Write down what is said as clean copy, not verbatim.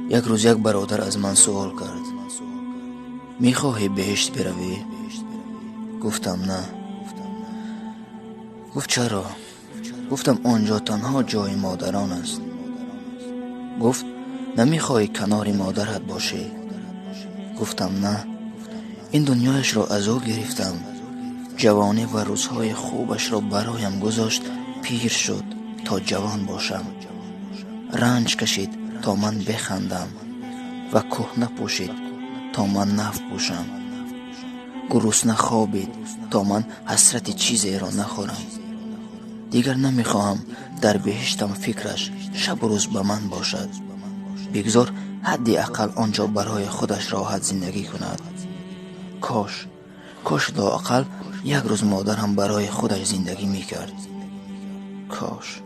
یک روز یک برادر از من سوال کرد: میخواهی بهشت بروی؟ گفتم نه. گفت چرا؟ گفتم آنجا تنها جای مادران است. گفت نمیخواهی کنار مادرت باشی؟ گفتم نه. این دنیایش را از او گرفتم، جوانی و روزهای خوبش را برایم گذاشت، پیر شد تا جوان باشم، رنج کشید تا من بخندم و کهنه پوشید تا من نو پوشم، گرسنه خوابید تا من حسرت چیزی را نخورم. دیگر نمیخواهم در بهشتم فکرش شب و روز به من باشد. بگذار حدی اقل آنجا برای خودش راحت زندگی کند. کاش لااقل یک روز مادرم برای خودش زندگی میکرد. کاش.